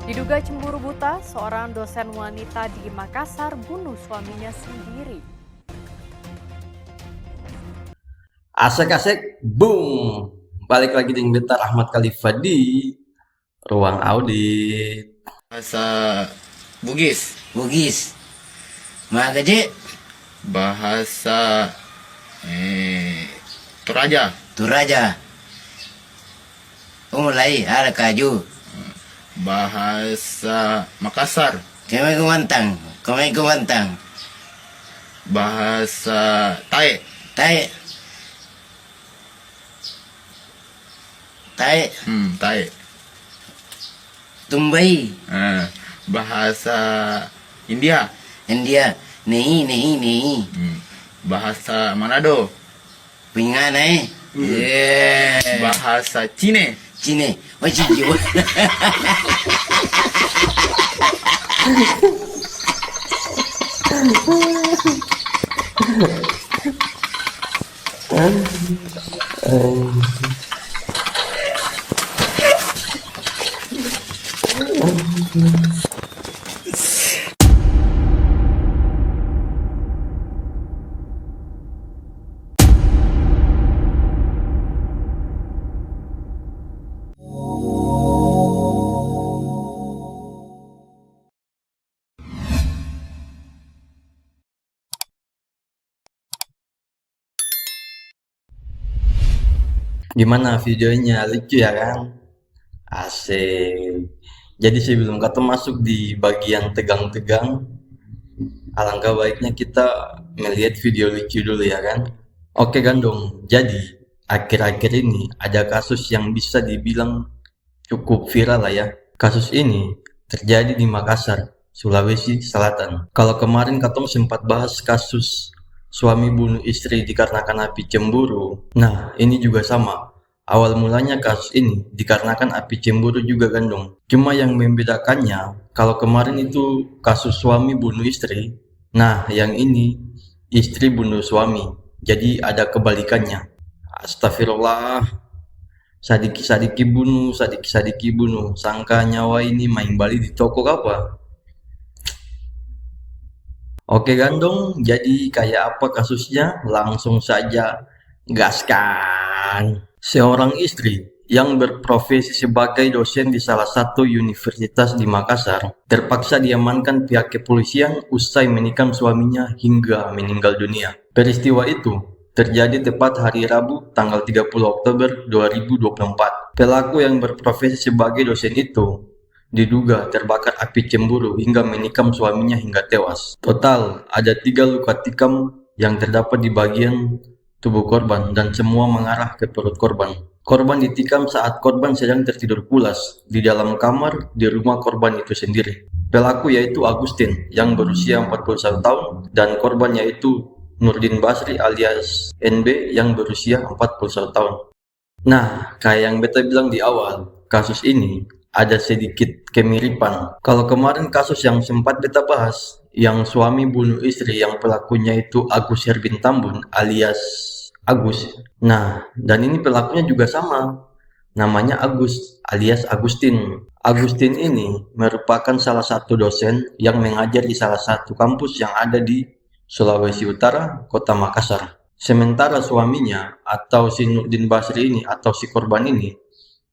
Diduga cemburu buta, seorang dosen wanita di Makassar bunuh suaminya sendiri. Asik-asik, boom! Balik lagi dengan Beta Ahmad Khalifah di ruang audit. Bahasa Bugis, Bugis. Magaje bahasa Toraja, Turaja. Mulai ada kaju. bahasa Makassar, Kami kumantang. bahasa Tae, Tai. Tae, Tumbai. bahasa India, India. Nehi. bahasa Manado, Pinganai. Yeah. bahasa Cine, Cine. Oh, cijo. Gimana videonya? Lucu ya kan? Asik. Jadi sebelum kata masuk di bagian tegang-tegang, alangkah baiknya kita melihat video lucu dulu ya kan? Oke Gandong, jadi akhir-akhir ini ada kasus yang bisa dibilang cukup viral lah ya. Kasus ini terjadi di Makassar, Sulawesi Selatan. Kalau kemarin Katong sempat bahas kasus suami bunuh istri dikarenakan api cemburu. Nah, ini juga sama. Awal mulanya kasus ini dikarenakan api cemburu juga Gandong. Cuma yang membedakannya, kalau kemarin itu kasus suami bunuh istri. Nah, yang ini istri bunuh suami. Jadi ada kebalikannya. Astagfirullah. Sadiki-sadiki bunuh. Sangka nyawa ini main bali di toko apa? Oke Gandong, jadi kayak apa kasusnya? Langsung saja gaskan. Seorang istri yang berprofesi sebagai dosen di salah satu universitas di Makassar terpaksa diamankan pihak kepolisian usai menikam suaminya hingga meninggal dunia. Peristiwa itu terjadi tepat hari Rabu tanggal 30 Oktober 2024. Pelaku yang berprofesi sebagai dosen itu diduga terbakar api cemburu hingga menikam suaminya hingga tewas. Total ada 3 luka tikam yang terdapat di bagian tubuh korban dan semua mengarah ke perut korban. Korban ditikam saat korban sedang tertidur pulas di dalam kamar di rumah korban itu sendiri. Pelaku yaitu Agustin yang berusia 41 tahun dan korban yaitu Nurdin Basri alias NB yang berusia 41 tahun. Nah, kayak yang beta bilang di awal, kasus ini ada sedikit kemiripan. Kalau kemarin kasus yang sempat beta bahas, yang suami bunuh istri yang pelakunya itu Agus Herbin Tambun alias Agus. Nah, dan ini pelakunya juga sama. Namanya Agus alias Agustin. Agustin ini merupakan salah satu dosen yang mengajar di salah satu kampus yang ada di Sulawesi Utara, Kota Makassar. Sementara suaminya atau si Nurdin Basri ini atau si korban ini,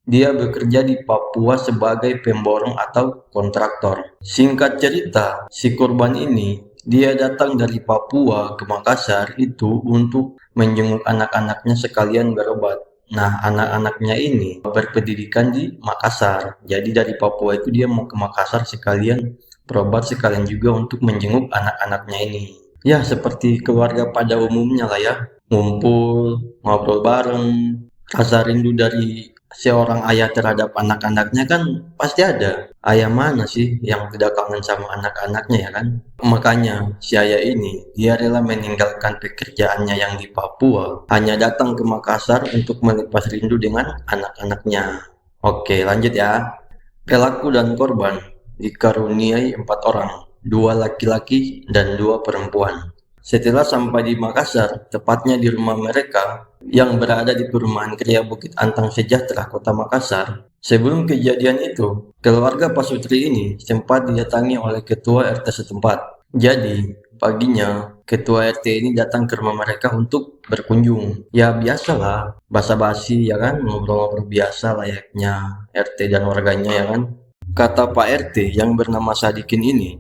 dia bekerja di Papua sebagai pemborong atau kontraktor. Singkat cerita, si korban ini dia datang dari Papua ke Makassar itu untuk menjenguk anak-anaknya sekalian berobat. Nah, anak-anaknya ini berpendidikan di Makassar. Jadi dari Papua itu dia mau ke Makassar sekalian berobat sekalian juga untuk menjenguk anak-anaknya ini. Ya, seperti keluarga pada umumnya lah ya. Ngumpul, ngobrol bareng, rasa rindu dari seorang ayah terhadap anak-anaknya kan pasti ada. Ayah mana sih yang tidak kangen sama anak-anaknya ya kan? Makanya si ayah ini dia rela meninggalkan pekerjaannya yang di Papua hanya datang ke Makassar untuk melepas rindu dengan anak-anaknya. Oke, lanjut ya. Pelaku dan korban dikaruniai 4 orang, 2 laki-laki dan 2 perempuan. Setelah sampai di Makassar, tepatnya di rumah mereka yang berada di perumahan Kria Bukit Antang Sejahtera, Kota Makassar, Sebelum kejadian itu, keluarga Pasutri ini sempat didatangi oleh ketua RT setempat. Jadi, paginya ketua RT ini datang ke rumah mereka untuk berkunjung. Ya biasalah, basa-basi ya kan, ngobrol-ngobrol biasa layaknya RT dan warganya ya kan. Kata Pak RT yang bernama Sadikin ini,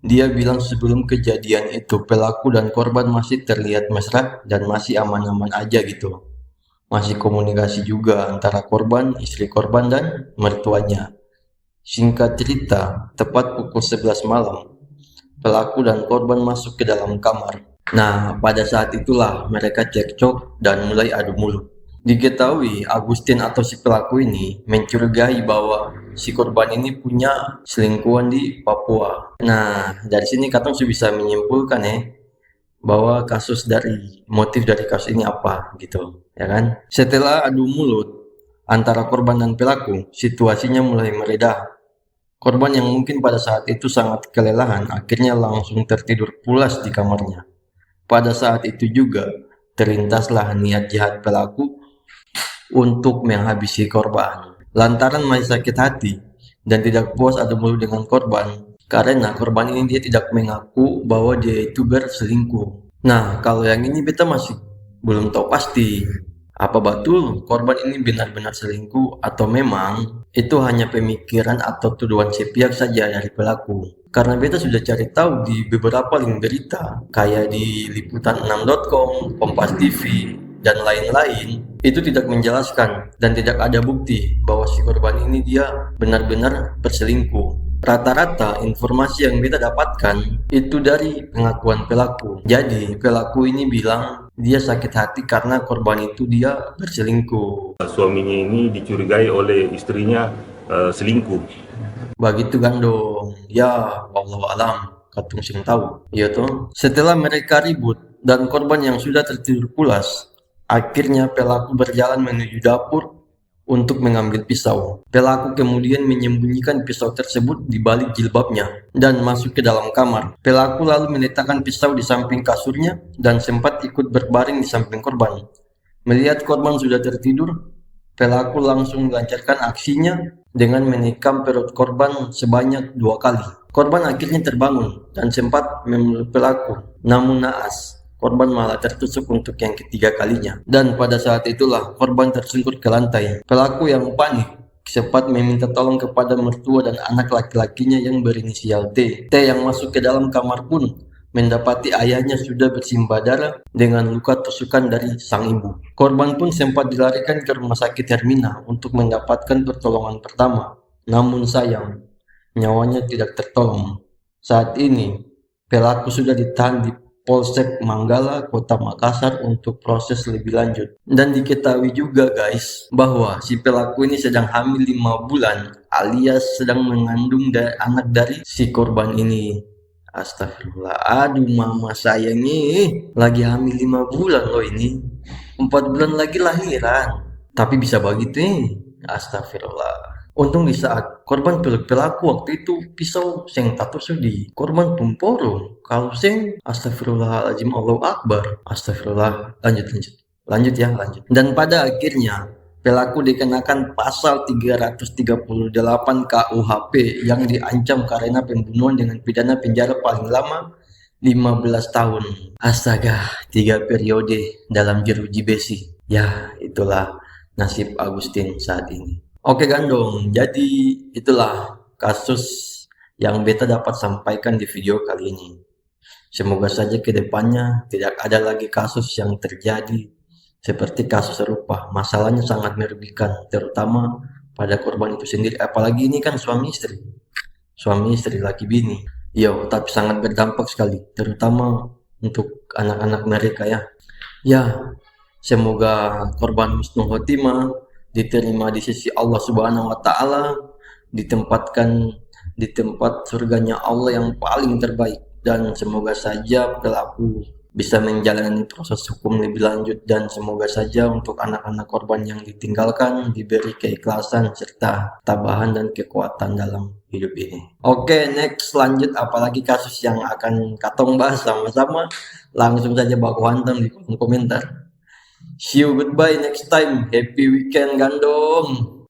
dia bilang sebelum kejadian itu pelaku dan korban masih terlihat mesra dan masih aman-aman aja gitu. Masih komunikasi juga antara korban, istri korban, dan mertuanya. Singkat cerita, tepat pukul 11 malam, pelaku dan korban masuk ke dalam kamar. Nah, pada saat itulah mereka cekcok dan mulai adu mulut. Diketahui Agustin atau si pelaku ini mencurigai bahwa si korban ini punya selingkuhan di Papua. Nah, dari sini katong sudah bisa menyimpulkan bahwa motif dari kasus ini apa gitu, ya kan? Setelah adu mulut antara korban dan pelaku, situasinya mulai mereda. Korban yang mungkin pada saat itu sangat kelelahan akhirnya langsung tertidur pulas di kamarnya. Pada saat itu juga terlintaslah niat jahat pelaku untuk menghabisi korban. Lantaran masih sakit hati dan tidak puas adu mulut dengan korban, karena korban ini dia tidak mengaku bahwa dia itu berselingkuh. Nah, kalau yang ini beta masih belum tahu pasti apa betul korban ini benar-benar selingkuh atau memang itu hanya pemikiran atau tuduhan sepihak saja dari pelaku. Karena beta sudah cari tahu di beberapa link berita kayak di liputan6.com, Kompas TV, dan lain-lain, itu tidak menjelaskan dan tidak ada bukti bahwa si korban ini dia benar-benar berselingkuh. Rata-rata informasi yang kita dapatkan itu dari pengakuan pelaku. Jadi pelaku ini bilang dia sakit hati karena korban itu dia berselingkuh. Suaminya ini dicurigai oleh istrinya selingkuh. Begitu gandong. Ya, wallahu alam, katung sing tahu. Ya toh. Setelah mereka ribut dan korban yang sudah tertidur pulas, akhirnya pelaku berjalan menuju dapur untuk mengambil pisau. Pelaku kemudian menyembunyikan pisau tersebut di balik jilbabnya dan masuk ke dalam kamar. Pelaku lalu meletakkan pisau di samping kasurnya dan sempat ikut berbaring di samping korban. Melihat korban sudah tertidur, pelaku langsung melancarkan aksinya dengan menikam perut korban sebanyak 2 kali. Korban akhirnya terbangun dan sempat memeluk pelaku. Namun naas, korban malah tertusuk untuk yang ketiga kalinya. Dan pada saat itulah korban tersungkur ke lantai. Pelaku yang panik sempat meminta tolong kepada mertua dan anak laki-lakinya yang berinisial T. T yang masuk ke dalam kamar pun mendapati ayahnya sudah bersimbah darah dengan luka tusukan dari sang ibu. Korban pun sempat dilarikan ke rumah sakit Hermina untuk mendapatkan pertolongan pertama. Namun sayang, nyawanya tidak tertolong. Saat ini, pelaku sudah ditahan di Polsek Manggala, Kota Makassar untuk proses lebih lanjut. Dan diketahui juga guys, bahwa si pelaku ini sedang hamil 5 bulan alias sedang mengandung anak dari si korban ini. Astagfirullah, aduh mama saya nih, lagi hamil 5 bulan loh ini. 4 bulan lagi lahiran, tapi bisa begitu nih. Astagfirullah. Untung di saat korban peluk pelaku waktu itu pisau seng tatusuk di korban tumporo. Kalau seng, astagfirullahaladzim, Allahu Akbar. Astagfirullah, lanjut ya. Dan pada akhirnya pelaku dikenakan pasal 338 KUHP yang diancam karena pembunuhan dengan pidana penjara paling lama 15 tahun. Astaga, 3 periode dalam jeruji besi. Ya, itulah nasib Agustin saat ini. Oke gandong, jadi itulah kasus yang beta dapat sampaikan di video kali ini. Semoga saja ke depannya tidak ada lagi kasus yang terjadi seperti kasus serupa. Masalahnya sangat merugikan, terutama pada korban itu sendiri. Apalagi ini kan suami istri laki bini. Tapi sangat berdampak sekali, terutama untuk anak-anak mereka ya. Ya, semoga korban husnul khotimah diterima di sisi Allah Subhanahu wa taala, ditempatkan di tempat surganya Allah yang paling terbaik, dan semoga saja pelaku bisa menjalani proses hukum lebih lanjut, dan semoga saja untuk anak-anak korban yang ditinggalkan diberi keikhlasan serta tabahan dan kekuatan dalam hidup ini. Oke, next lanjut, apalagi kasus yang akan katong bahas sama-sama, langsung saja baku hantam di kolom komentar. See you, goodbye next time. Happy weekend gandong.